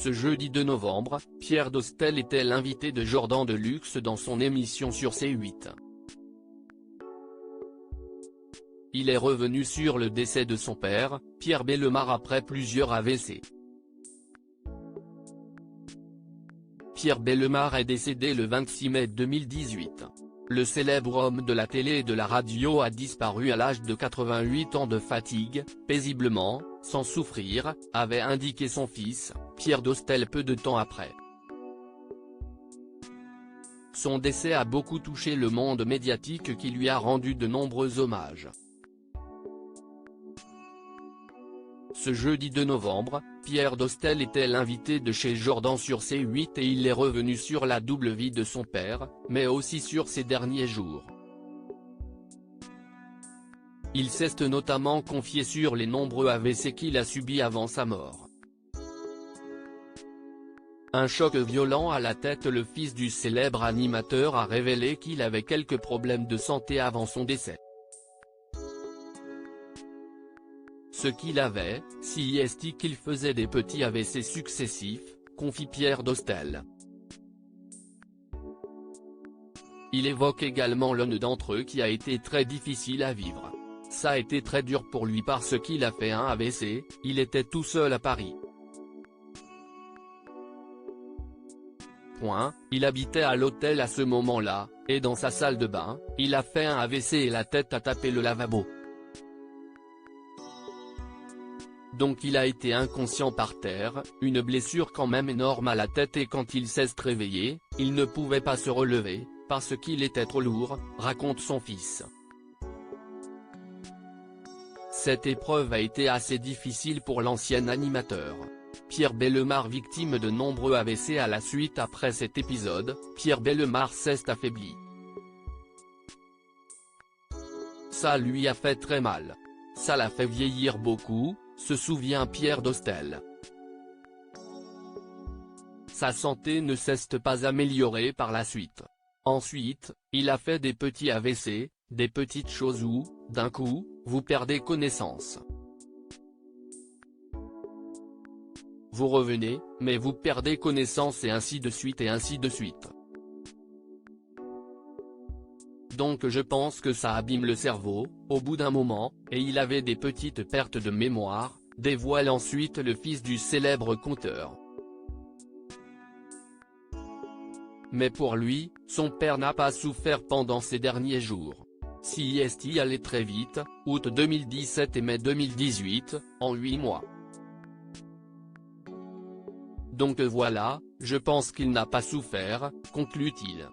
Ce jeudi 2 novembre, Pierre Dostel était l'invité de Jordan Deluxe dans son émission sur C8. Il est revenu sur le décès de son père, Pierre Bellemare, après plusieurs AVC. Pierre Bellemare est décédé le 26 mai 2018. Le célèbre homme de la télé et de la radio a disparu à l'âge de 88 ans de fatigue, paisiblement, sans souffrir, avait indiqué son fils, Pierre Dostel, peu de temps après. Son décès a beaucoup touché le monde médiatique qui lui a rendu de nombreux hommages. Ce jeudi 2 novembre, Pierre Dostel était l'invité de chez Jordan sur C8 et il est revenu sur la double vie de son père, mais aussi sur ses derniers jours. Il s'est notamment confié sur les nombreux AVC qu'il a subis avant sa mort. Un choc violent à la tête. Le fils du célèbre animateur a révélé qu'il avait quelques problèmes de santé avant son décès. Ce qu'il avait, si est qu'il faisait des petits AVC successifs, confie Pierre Dostel. Il évoque également l'un d'entre eux qui a été très difficile à vivre. Ça a été très dur pour lui parce qu'il a fait un AVC, il était tout seul à Paris. Il habitait à l'hôtel à ce moment-là, et dans sa salle de bain, il a fait un AVC et la tête a tapé le lavabo. Donc il a été inconscient par terre, une blessure quand même énorme à la tête, et quand il s'est réveillé, il ne pouvait pas se relever, parce qu'il était trop lourd, raconte son fils. Cette épreuve a été assez difficile pour l'ancien animateur. Pierre Bellemare, victime de nombreux AVC à la suite. Après cet épisode, Pierre Bellemare s'est affaibli. Ça lui a fait très mal. Ça l'a fait vieillir beaucoup, se souvient Pierre Dostel. Sa santé ne s'est pas améliorée par la suite. Ensuite, il a fait des petits AVC, des petites choses où, d'un coup, vous perdez connaissance. Vous revenez, mais vous perdez connaissance et ainsi de suite et ainsi de suite. Donc je pense que ça abîme le cerveau, au bout d'un moment, et il avait des petites pertes de mémoire, dévoile ensuite le fils du célèbre conteur. Mais pour lui, son père n'a pas souffert pendant ces derniers jours. Si est allé très vite, août 2017 et mai 2018, en 8 mois. Donc voilà, je pense qu'il n'a pas souffert, conclut-il.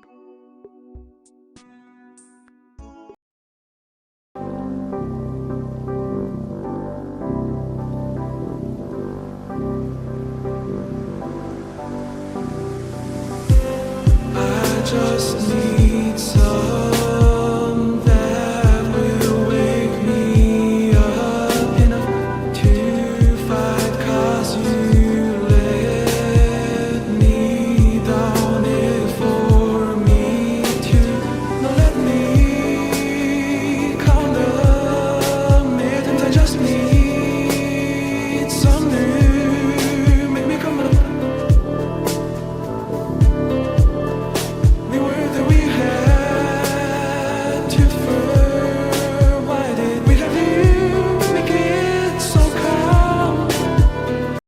Just need some that will wake me up enough to fight, 'cause you let me down it for me to. Now let me count the minutes. I just need some new, make me come up. We were that we had to first.